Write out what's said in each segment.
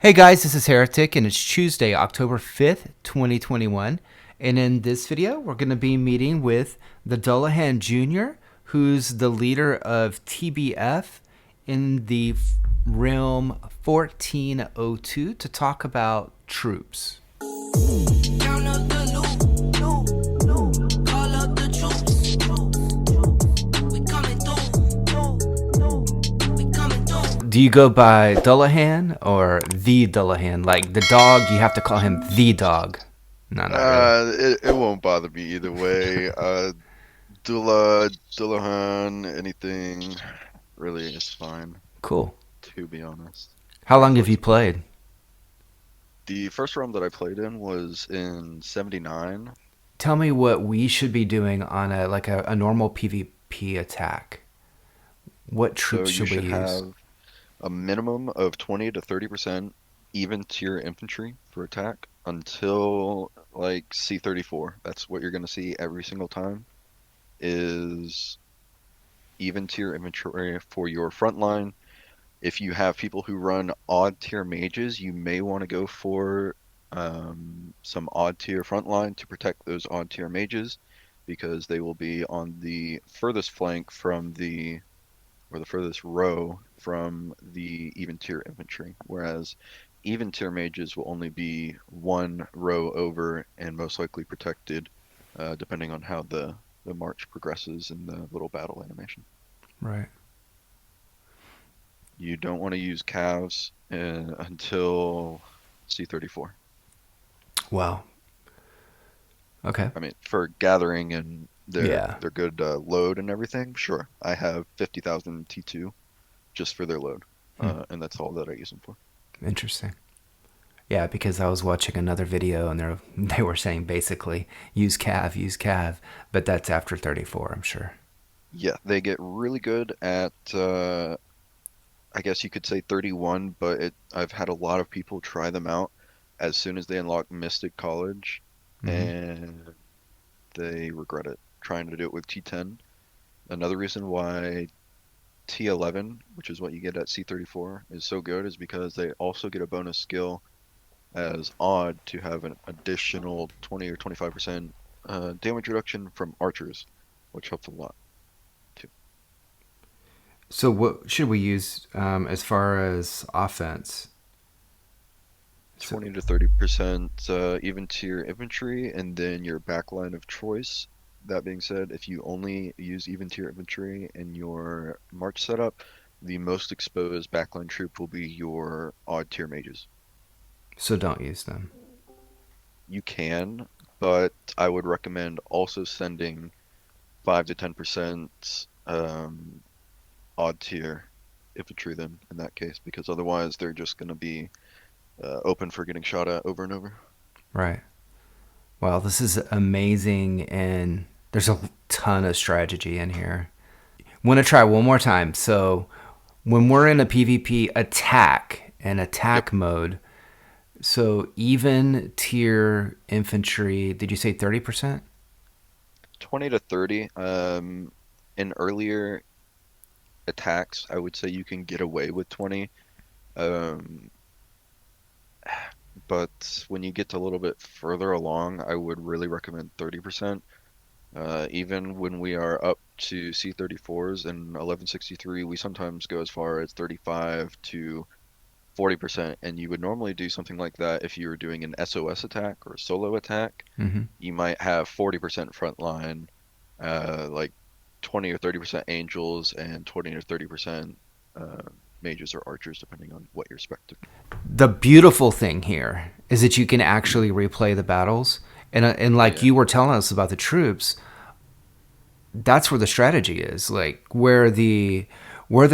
Hey guys, this is Heretic, and it's Tuesday, October 5th, 2021. And in this video, we're going to be meeting with the Dullahan Jr., who's the leader of TBF in the realm 1402, to talk about troops. Count up the loot, call up the troops. We coming through, we coming through. Do you go by Dullahan or the Dullahan? Like the dog, you have to call him the dog. No, not really. It won't bother me either way. Dullahan, anything really is fine, Cool. to be honest. How Pretty long have you flexible. played? The first realm that I played in was in 79. Tell me what we should be doing on a normal PvP attack. What So troops you should we should use? have a minimum of 20 to 30% even tier infantry for attack until like C34. That's what you're going to see every single time is even tier infantry for your front line. If you have people who run odd tier mages, you may want to go for some odd tier frontline to protect those odd tier mages because they will be on the furthest flank from the furthest row from the even tier infantry. Whereas even tier mages will only be one row over and most likely protected, depending on how the march progresses in the little battle animation. Right. You don't want to use calves until C34. Wow. Okay. I mean, for gathering and Yeah. their good load and everything, sure. I have 50,000 T2 just for their load, Hmm. and that's all that I use them for. Interesting. Yeah, because I was watching another video and they were saying basically use cav, but that's after 34, I'm sure. Yeah, they get really good at, I guess you could say 31, but I've had a lot of people try them out as soon as they unlock Mystic College, Hmm. and they regret it trying to do it with T10. Another reason why T11, which is what you get at C34, is so good is because they also get a bonus skill as odd to have an additional 20 or 25% damage reduction from archers, which helps a lot too. So what should we use as far as offense? So, 20 to 30% even tier infantry, and then your backline of choice. That being said, if you only use even tier infantry in your march setup, the most exposed backline troop will be your odd tier mages. so don't use them. You can, but I would recommend also sending 5 to 10% odd tier infantry then in that case, because otherwise they're just going to be open for getting shot at over and over. Right. Wow, this is amazing, and there's a ton of strategy in here. Want to try one more time. So, when we're in a PvP attack and Yep, attack mode, so even tier infantry, did you say 30%? 20 to 30. In earlier attacks, I would say you can get away with 20. Um, but when you get a little bit further along, I would really recommend 30%. Even when we are up to C34s and 1163, we sometimes go as far as 35 to 40%. And you would normally do something like that if you were doing an SOS attack or a solo attack. Mm-hmm. You might have 40% frontline, like 20 or 30% angels, and 20 or 30% uh, mages or archers, depending on what you're expecting. The beautiful thing here is that you can actually replay the battles. And like Yeah, you were telling us about the troops, that's where the strategy is. Like where the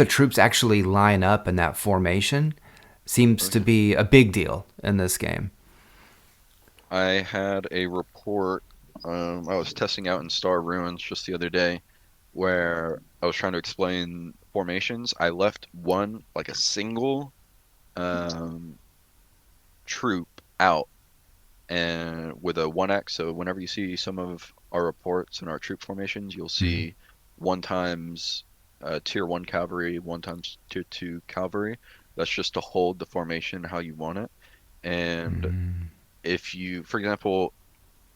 troops actually line up in that formation seems oh to yeah. be a big deal in this game. I had a report I was testing out in Star Ruins just the other day where I was trying to explain formations. I left one, like a single um, troop out and with a 1x. So whenever you see some of our reports and our troop formations, you'll Mm-hmm. see one times tier 1 cavalry, one times tier 2 cavalry. That's just to hold the formation how you want it. And Mm. if you, for example,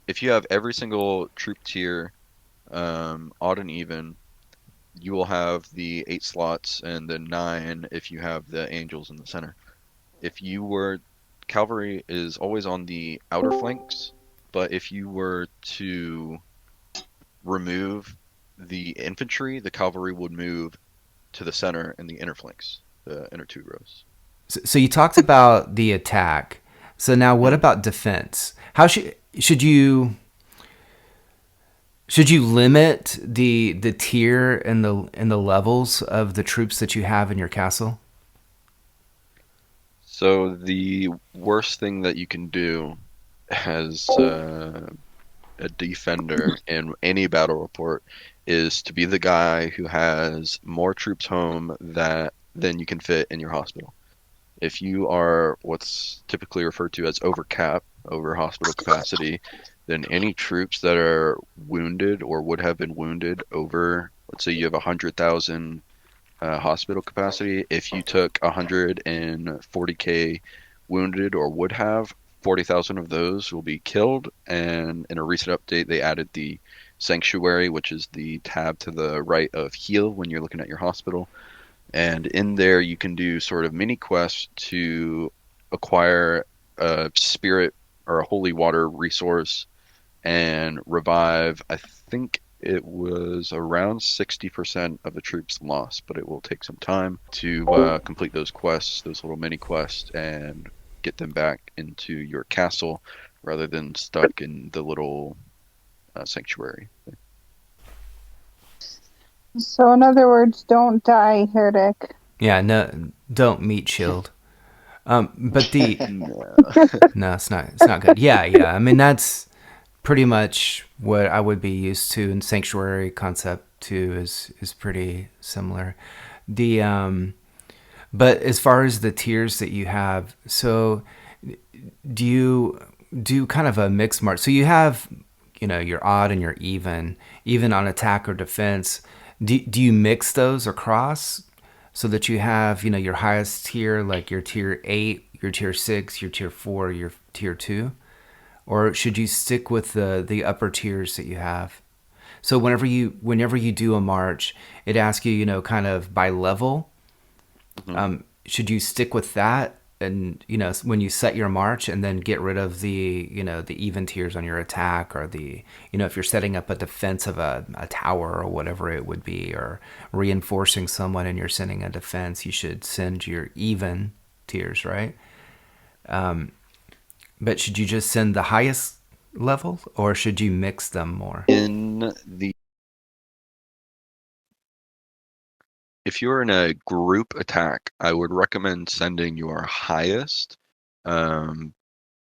if you have every single troop tier odd and even, you will have the 8 slots and the 9 if you have the angels in the center. If you were, cavalry is always on the outer flanks, but if you were to remove the infantry, the cavalry would move to the center and the inner flanks, the inner 2 rows. So you talked about the attack. So now what Mhm. about defense? How should you limit the tier and the levels of the troops that you have in your castle? So the worst thing that you can do as a defender in any battle report is to be the guy who has more troops home that than you can fit in your hospital. If you are what's typically referred to as over cap, over hospital capacity, then any troops that are wounded or would have been wounded over, let's say you have 100,000 hospital capacity, if you took 140K wounded or would have, 40,000 of those will be killed. And in a recent update, they added the sanctuary, which is the tab to the right of heal when you're looking at your hospital. And in there, you can do sort of mini quests to acquire a spirit or a holy water resource and revive. I think it was around 60% of the troops lost, but it will take some time to complete those quests, those little mini quests, and get them back into your castle rather than stuck in the little sanctuary. So, in other words, don't die, Heretic. Yeah, no, don't meat shield. But the No. no, it's not. It's not good. Yeah, yeah. I mean, that's pretty much what I would be used to, and sanctuary concept too is pretty similar. The but as far as the tiers that you have, so do you do kind of a mixed march? So you have, your odd and your even on attack or defense. Do you mix those across so that you have, your highest tier, like your tier 8, your tier 6, your tier 4, your tier 2? Or should you stick with the upper tiers that you have? So whenever you do a march, it asks you, kind of by level. Mhm. Should you stick with that, and when you set your march, and then get rid of the even tiers on your attack, or if you're setting up a defense of a tower or whatever it would be, or reinforcing someone and you're sending a defense, you should send your even tiers, right? But should you just send the highest level, or should you mix them more? In the If you're in a group attack, I would recommend sending your highest. Um,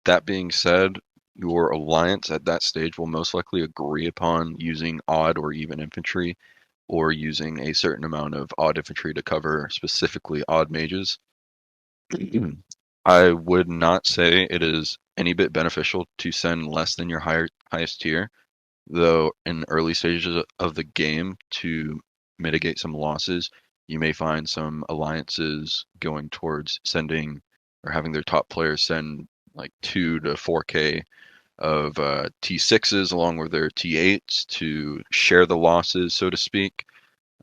that being said, your alliance at that stage will most likely agree upon using odd or even infantry, or using a certain amount of odd infantry to cover specifically odd mages. I would not say it is any bit beneficial to send less than your highest tier, though in early stages of the game to mitigate some losses, you may find some alliances going towards sending or having their top players send like 2 to 4K of T6s along with their T8s to share the losses, so to speak.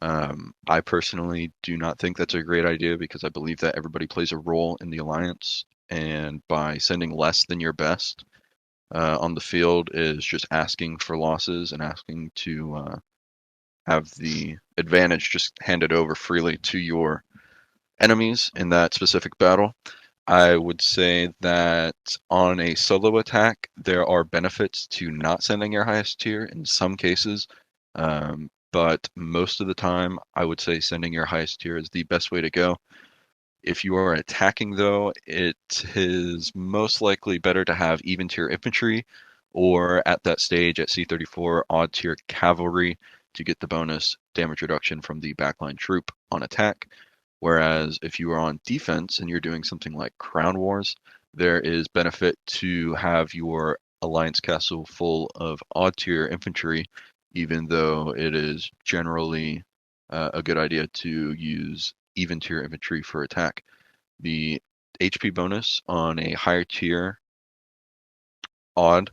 I personally do not think that's a great idea because I believe that everybody plays a role in the alliance, and by sending less than your best on the field is just asking for losses and asking to have the advantage just handed over freely to your enemies in that specific battle. I would say that on a solo attack, there are benefits to not sending your highest tier in some cases, but most of the time, I would say sending your highest tier is the best way to go. If you are attacking, though, it is most likely better to have even tier infantry, or at that stage at C34, odd tier cavalry to get the bonus damage reduction from the backline troop on attack. Whereas if you are on defense and you're doing something like Crown Wars, there is benefit to have your Alliance Castle full of odd tier infantry, even though it is generally a good idea to use even tier infantry for attack. The HP bonus on a higher tier odd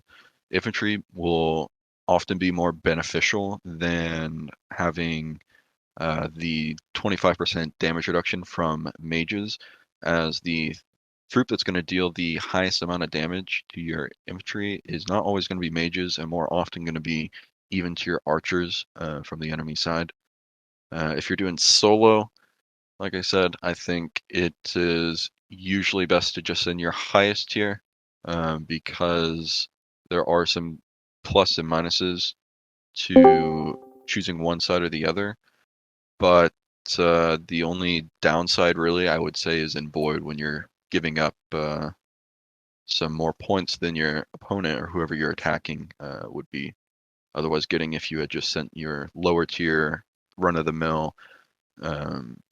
infantry will often be more beneficial than having the 25% damage reduction from mages, as the troop that's going to deal the highest amount of damage to your infantry is not always going to be mages and more often going to be even tier archers from the enemy side. If you're doing solo, like I said, I think it is usually best to just send your highest tier because there are some plus and minuses to choosing one side or the other. But the only downside, really, I would say, is in Void when you're giving up some more points than your opponent or whoever you're attacking would be otherwise getting if you had just sent your lower tier, run of the mill,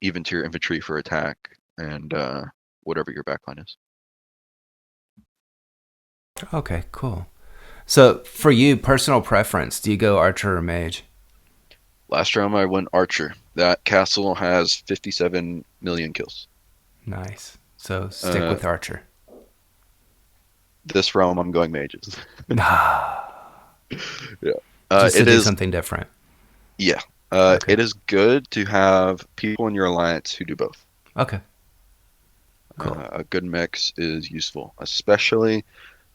even tier infantry for attack and whatever your backline is. Okay, cool. So for you, personal preference, do you go archer or mage? Last round I went archer. That castle has 57 million kills. Nice. So stick with archer. This realm I'm going mages. Yeah. Just to it do is something different. Yeah. Okay. It is good to have people in your alliance who do both. Okay. Cool. A good mix is useful, especially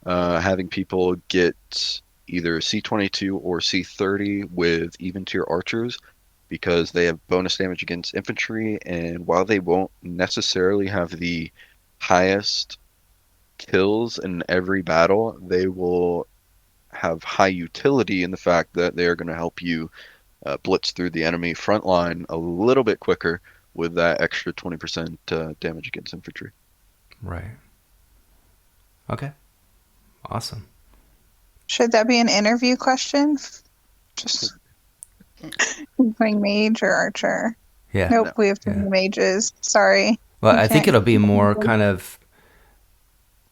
having people get either C22 or C30 with even tier archers because they have bonus damage against infantry, and while they won't necessarily have the highest kills in every battle, they will have high utility in the fact that they are going to help you blitz through the enemy front line a little bit quicker with that extra 20% damage against infantry. Right. Okay. Awesome. Should that be an interview question? Just going mage or archer? Yeah. Nope, No. we have too many mages. Sorry. Well, We I think can't- it'll be more kind of,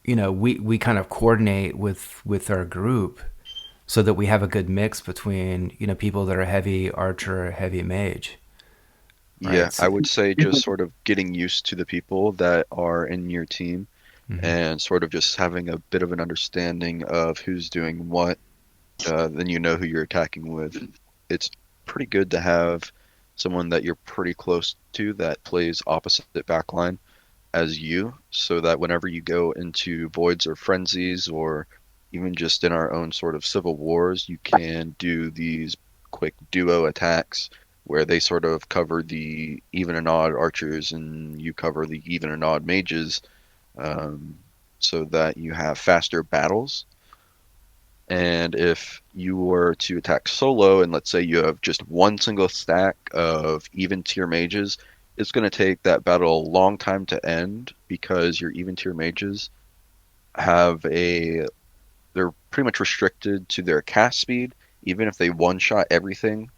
we kind of coordinate with our group so that we have a good mix between, people that are heavy archer or heavy mage. Right. Yeah, I would say just sort of getting used to the people that are in your team and sort of just having a bit of an understanding of who's doing what, then you know who you're attacking with. It's pretty good to have someone that you're pretty close to that plays opposite backline as you, so that whenever you go into voids or frenzies or even just in our own sort of civil wars, you can do these quick duo attacks where they sort of cover the even and odd archers and you cover the even and odd mages, so that you have faster battles. And if you were to attack solo, and let's say you have just one single stack of even tier mages, it's going to take that battle a long time to end because your even tier mages they're pretty much restricted to their cast speed. Even if they one-shot everything,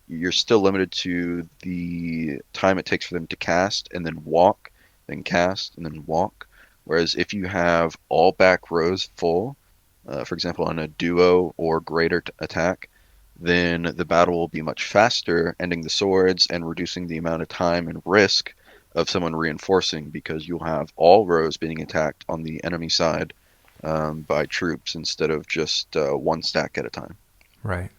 you're still limited to the time it takes for them to cast and then walk, then cast and then walk. Whereas if you have all back rows full, for example, on a duo or greater attack, then the battle will be much faster, ending the swords and reducing the amount of time and risk of someone reinforcing because you'll have all rows being attacked on the enemy side by troops instead of just one stack at a time. Right.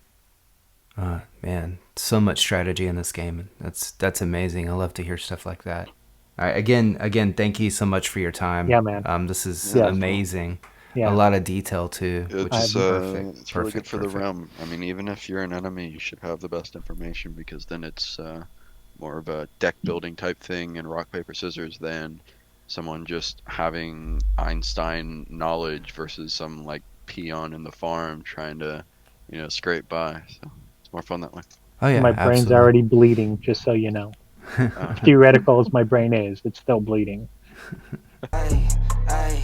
Man, so much strategy in this game. That's amazing. I love to hear stuff like that. All right, again, thank you so much for your time. Yeah, man. This is Yeah. amazing. Yeah. A lot of detail too, which is perfect. It's really good for the perfect. realm. I mean, even if you're an enemy, you should have the best information because then it's more of a deck building type thing and rock, paper, scissors than someone just having Einstein knowledge versus some like peon in the farm trying to, scrape by. So it's more fun that way. Oh yeah, My brain's absolutely. already bleeding, just so you know. Theoretical as my brain is, it's still bleeding. Ay, ay,